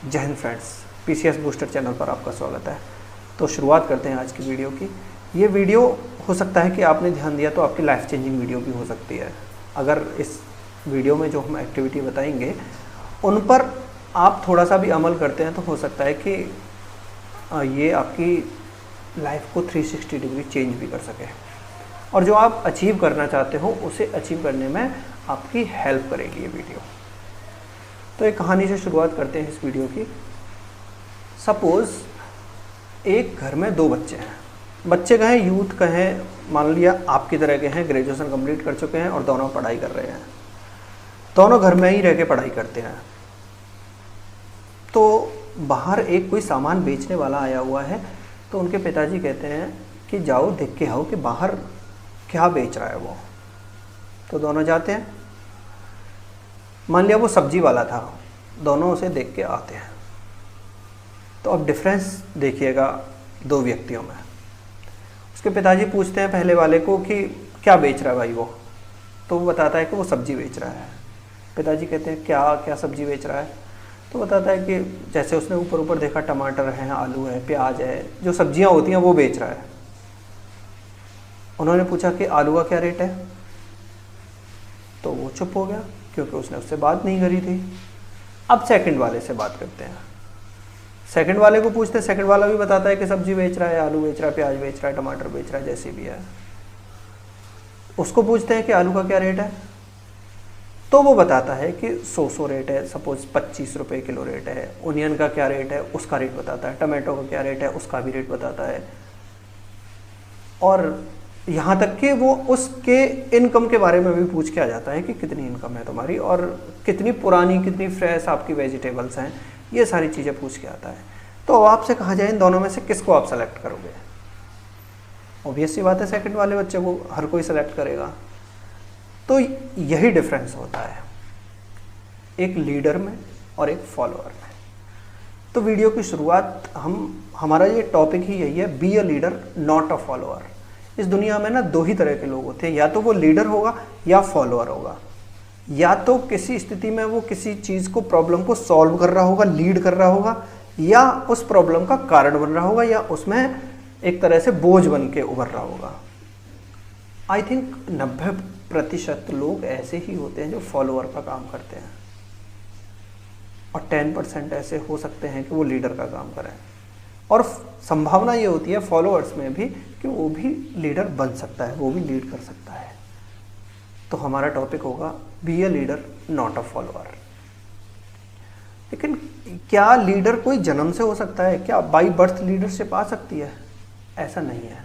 जय Hind friends, PCS booster channel पर आपका स्वागत है। तो शुरुआत करते हैं आज की वीडियो की। ये वीडियो हो सकता है कि आपने ध्यान दिया तो आपकी लाइफ चेंजिंग वीडियो भी हो सकती है। अगर इस वीडियो में जो हम एक्टिविटी बताएंगे उन पर आप थोड़ा सा भी अमल करते हैं तो हो सकता है कि ये आपकी लाइफ को 360 डिग्री चेंज भी कर सके और जो आप अचीव करना चाहते हो उसे अचीव करने में आपकी हेल्प करेगी ये वीडियो। तो एक कहानी से शुरुआत करते हैं इस वीडियो की। सपोज़ एक घर में दो बच्चे हैं। बच्चे कहें, यूथ कहें, मान लिया आपकी तरह के हैं, ग्रेजुएशन कंप्लीट कर चुके हैं और दोनों पढ़ाई कर रहे हैं। दोनों घर में ही रह के पढ़ाई करते हैं। तो बाहर एक कोई सामान बेचने वाला आया हुआ है, तो उनके पिताजी कहते हैं कि जाओ देख के आओ कि बाहर क्या बेच रहा है वो। तो दोनों जाते हैं। मान लिया वो सब्जी वाला था, दोनों उसे देख के आते हैं। तो अब डिफरेंस देखिएगा दो व्यक्तियों में। उसके पिताजी पूछते हैं पहले वाले को कि क्या बेच रहा है भाई वो। तो वो बताता है कि वो सब्जी बेच रहा है। पिताजी कहते हैं क्या क्या सब्जी बेच रहा है। तो बताता है कि जैसे उसने ऊपर ऊपर देखा, टमाटर है, आलू है, प्याज है, जो सब्जियां होती हैं वो बेच रहा है। उन्होंने पूछा कि आलू का क्या रेट है। तो वो चुप हो गया क्योंकि उसने उससे बात नहीं करी थी। अब सेकंड वाले से बात करते हैं। सेकंड वाले को पूछते हैं, सेकंड वाला भी बताता है कि सब्जी बेच रहा है, आलू बेच रहा है, प्याज बेच रहा है, टमाटर बेच रहा है, जैसी भी है। उसको पूछते हैं कि आलू का क्या रेट है। तो वो बताता है कि 100 रेट है, सपोज 25 रुपये किलो रेट है। ओनियन का क्या रेट है, उसका रेट बताता है। टमाटो का क्या रेट है, उसका भी रेट बताता है। और यहाँ तक कि वो उसके इनकम के बारे में भी पूछ के आ जाता है कि कितनी इनकम है तुम्हारी और कितनी पुरानी, कितनी फ्रेश आपकी वेजिटेबल्स हैं, ये सारी चीज़ें पूछ के आता है। तो अब आपसे कहा जाए इन दोनों में से किसको आप सेलेक्ट करोगे। ऑब्वियस सी बात है सेकंड वाले बच्चे को हर कोई सेलेक्ट करेगा। तो यही डिफरेंस होता है एक लीडर में और एक फॉलोअर में। तो वीडियो की शुरुआत हमारा ये टॉपिक ही यही है, be a leader not a follower. इस दुनिया में ना दो ही तरह के लोग होते हैं, या तो वो लीडर होगा या फॉलोअर होगा। या तो किसी स्थिति में वो किसी चीज़ को, प्रॉब्लम को सॉल्व कर रहा होगा, लीड कर रहा होगा, या उस प्रॉब्लम का कारण बन रहा होगा, या उसमें एक तरह से बोझ बन के उभर रहा होगा। आई थिंक 90% लोग ऐसे ही होते हैं जो फॉलोअर का काम करते हैं और 10% ऐसे हो सकते हैं कि वो लीडर का काम करें। और संभावना ये होती है फॉलोअर्स में भी कि वो भी लीडर बन सकता है, वो भी लीड कर सकता है। तो हमारा टॉपिक होगा be a leader not a follower. लेकिन क्या लीडर कोई जन्म से हो सकता है? क्या बाई बर्थ लीडरशिप आ सकती है? ऐसा नहीं है।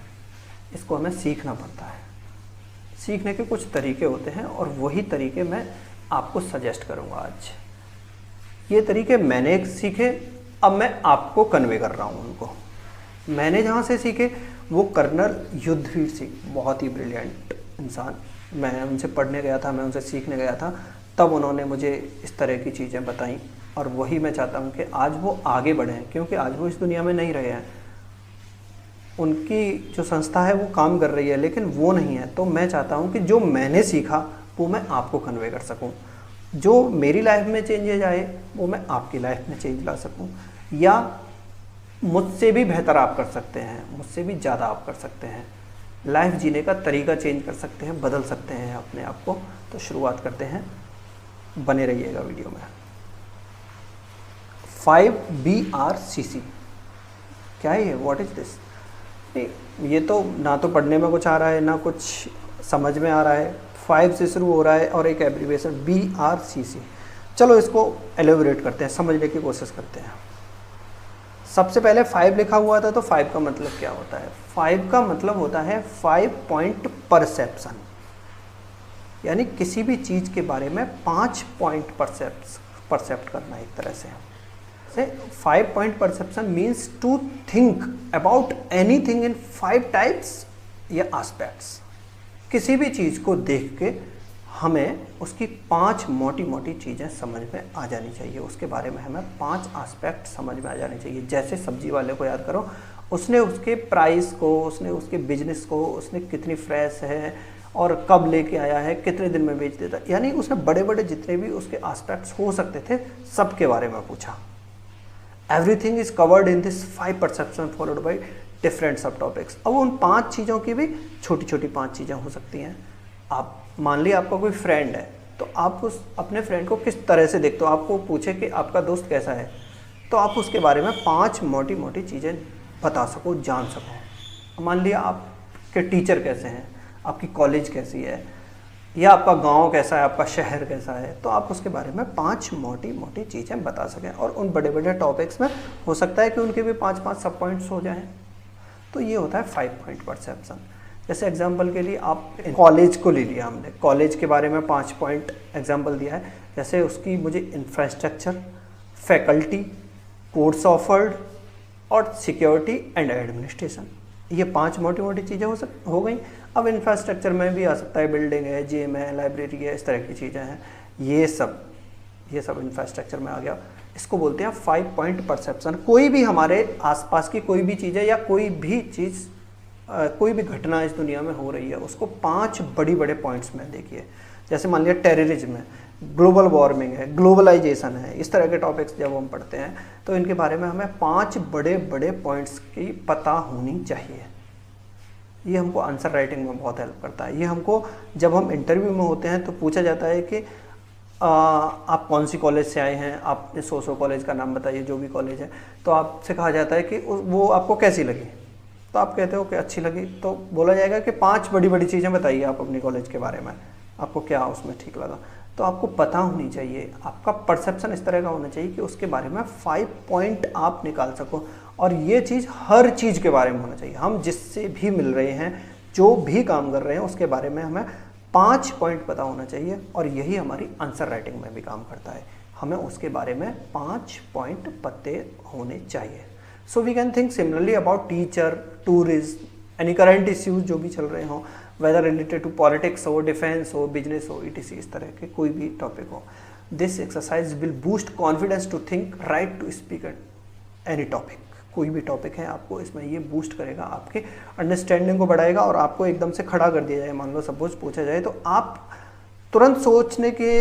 इसको हमें सीखना पड़ता है। सीखने के कुछ तरीके होते हैं और वही तरीके मैं आपको सजेस्ट करूंगा आज। ये तरीके मैंने सीखे, अब मैं आपको कन्वे कर रहा हूँ उनको। मैंने जहाँ से सीखे वो कर्नल युद्धवीर सिंह, बहुत ही ब्रिलियंट इंसान, मैं उनसे पढ़ने गया था, मैं उनसे सीखने गया था, तब उन्होंने मुझे इस तरह की चीज़ें बताई। और वही मैं चाहता हूँ कि आज वो आगे बढ़ें, क्योंकि आज वो इस दुनिया में नहीं रहे हैं। उनकी जो संस्था है वो काम कर रही है लेकिन वो नहीं है। तो मैं चाहता हूँ कि जो मैंने सीखा वो मैं आपको कन्वे कर सकूँ। जो मेरी लाइफ में चेंजेज आए वो मैं आपकी लाइफ में चेंज ला सकूँ, या मुझसे भी बेहतर आप कर सकते हैं, मुझसे भी ज़्यादा आप कर सकते हैं। लाइफ जीने का तरीका चेंज कर सकते हैं, बदल सकते हैं अपने आप को। तो शुरुआत करते हैं, बने रहिएगा वीडियो में। 5BRCC क्या है ये? What is this? ये तो ना तो पढ़ने में कुछ आ रहा है ना कुछ समझ में आ रहा है। 5 से शुरू हो रहा है और एक एब्रीविएशन BRCC। चलो इसको एलेबोरेट करते हैं, समझने की कोशिश करते हैं। सबसे पहले 5 लिखा हुआ था, तो 5 का मतलब क्या होता है? 5 का मतलब होता है 5 पॉइंट परसेप्शन, यानी किसी भी चीज़ के बारे में 5 पॉइंट परसेप्ट करना। एक तरह से 5 point perception means to think about anything in 5 types या एस्पेक्ट्स। किसी भी चीज़ को देख के हमें उसकी 5 मोटी मोटी चीज़ें समझ में आ जानी चाहिए, उसके बारे में हमें 5 एस्पेक्ट समझ में आ जाने चाहिए। जैसे सब्जी वाले को याद करो, उसने उसके प्राइस को, उसने उसके बिजनेस को, उसने कितनी फ्रेश है और कब लेके आया है, कितने दिन में बेच देता, यानी उसने बड़े बड़े जितने भी उसके एस्पेक्ट्स हो सकते थे सब के बारे में पूछा। Everything is covered in this 5 perception followed by different सब टॉपिक्स। अब उन 5 चीज़ों की भी छोटी छोटी 5 चीज़ें हो सकती हैं। आप मान लिया आपका कोई फ्रेंड है, तो आप उस अपने फ्रेंड को किस तरह से देखते हो, आपको पूछे कि आपका दोस्त कैसा है, तो आप उसके बारे में 5 मोटी मोटी चीज़ें बता सको, जान सको। मान लिया आपके टीचर कैसे हैं, आपकी कॉलेज कैसी है, या आपका गांव कैसा है, आपका शहर कैसा है, तो आप उसके बारे में 5 मोटी मोटी चीज़ें बता सकें। और उन बड़े बड़े टॉपिक्स में हो सकता है कि उनके भी 5-5 सब पॉइंट्स हो जाएं। तो ये होता है 5 पॉइंट परसेप्शन। जैसे एग्जांपल के लिए आप कॉलेज को ले लिया, हमने कॉलेज के बारे में 5 पॉइंट एग्जांपल दिया है। जैसे उसकी मुझे इंफ्रास्ट्रक्चर, फैकल्टी, कोर्स ऑफर्ड और सिक्योरिटी एंड एडमिनिस्ट्रेशन, ये 5 मोटी मोटी चीज़ें हो गई। अब इंफ्रास्ट्रक्चर में भी आ सकता है, बिल्डिंग है, जिम है, लाइब्रेरी है, इस तरह की चीज़ें हैं। ये सब इंफ्रास्ट्रक्चर में आ गया। इसको बोलते हैं 5 पॉइंट परसेप्शन। कोई भी हमारे आसपास की कोई भी चीज़ है या कोई भी चीज़, कोई भी घटना इस दुनिया में हो रही है, उसको 5 बड़ी बड़े पॉइंट्स में देखिए। जैसे मान लिया टेररिज्म है, ग्लोबल वार्मिंग है, ग्लोबलाइजेशन है, इस तरह के टॉपिक्स जब हम पढ़ते हैं तो इनके बारे में हमें 5 बड़े बड़े पॉइंट्स की पता होनी चाहिए। ये हमको आंसर राइटिंग में बहुत हेल्प करता है। ये हमको जब हम इंटरव्यू में होते हैं तो पूछा जाता है कि आप कौन सी कॉलेज से आए हैं, आपने सो कॉलेज का नाम बताइए, जो भी कॉलेज है, तो आपसे कहा जाता है कि वो आपको कैसी लगी, तो आप कहते हो कि अच्छी लगी, तो बोला जाएगा कि 5 बड़ी बड़ी चीज़ें बताइए आप अपनी कॉलेज के बारे में, आपको क्या उसमें ठीक लगा। तो आपको पता होनी चाहिए, आपका परसेप्शन इस तरह का होना चाहिए कि उसके बारे में 5 पॉइंट आप निकाल सको। और ये चीज़ हर चीज़ के बारे में होना चाहिए। हम जिससे भी मिल रहे हैं, जो भी काम कर रहे हैं, उसके बारे में हमें 5 पॉइंट पता होना चाहिए। और यही हमारी आंसर राइटिंग में भी काम करता है, हमें उसके बारे में 5 पॉइंट पते होने चाहिए। So we can think similarly about teacher, tourism, any current issues जो भी चल रहे हों, वेदर रिलेटेड टू पॉलिटिक्स हो, डिफेंस हो, बिजनेस हो, ETC, इस तरह के कोई भी टॉपिक हो। This exercise will boost confidence to think, right to speak any topic. कोई भी टॉपिक है, आपको इसमें ये बूस्ट करेगा, आपके अंडरस्टैंडिंग को बढ़ाएगा और आपको एकदम से खड़ा कर दिया जाए। मान लो सपोज पूछा जाए तो आप तुरंत सोचने के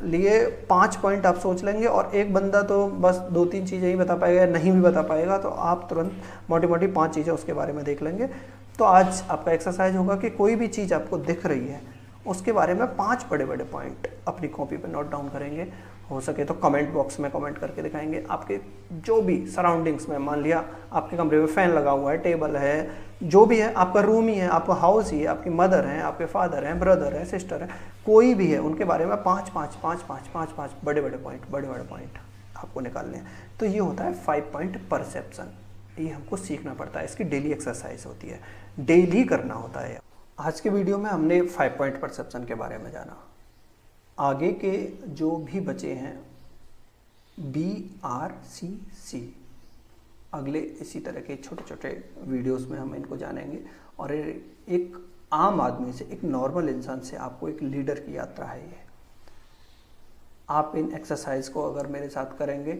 लिए 5 पॉइंट आप सोच लेंगे और एक बंदा तो बस 2-3 चीज़ें ही बता पाएगा या नहीं भी बता पाएगा, तो आप तुरंत मोटी मोटी 5 चीज़ें उसके बारे में देख लेंगे। तो आज आपका एक्सरसाइज होगा कि कोई भी चीज़ आपको दिख रही है उसके बारे में 5 बड़े बड़े पॉइंट अपनी कॉपी पे नोट डाउन करेंगे। हो सके तो कमेंट बॉक्स में कमेंट करके दिखाएंगे। आपके जो भी सराउंडिंग्स में, मान लिया आपके कमरे में फ़ैन लगा हुआ है, टेबल है, जो भी है, आपका रूम ही है, आपका हाउस ही है, आपकी मदर हैं, आपके फादर हैं, ब्रदर है, सिस्टर है, कोई भी है, उनके बारे में 5 बड़े बड़े पॉइंट आपको निकालने हैं। तो ये होता है 5 पॉइंट परसेप्शन। ये हमको सीखना पड़ता है, इसकी डेली एक्सरसाइज होती है, डेली करना होता है। आज के वीडियो में हमने 5 पॉइंट परसेप्शन के बारे में जाना। आगे के जो भी बचे हैं BRCC, अगले इसी तरह के छोटे छोटे वीडियोस में हम इनको जानेंगे। और एक आम आदमी से, एक नॉर्मल इंसान से आपको एक लीडर की यात्रा है ये। आप इन एक्सरसाइज को अगर मेरे साथ करेंगे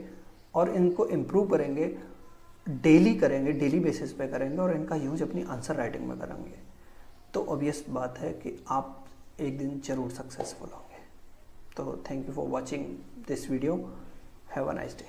और इनको इम्प्रूव करेंगे, डेली करेंगे, डेली बेसिस पे करेंगे और इनका यूज अपनी आंसर राइटिंग में करेंगे, तो ऑब्वियस बात है कि आप एक दिन जरूर सक्सेसफुल होंगे। तो thank you for watching this video. Have a nice day.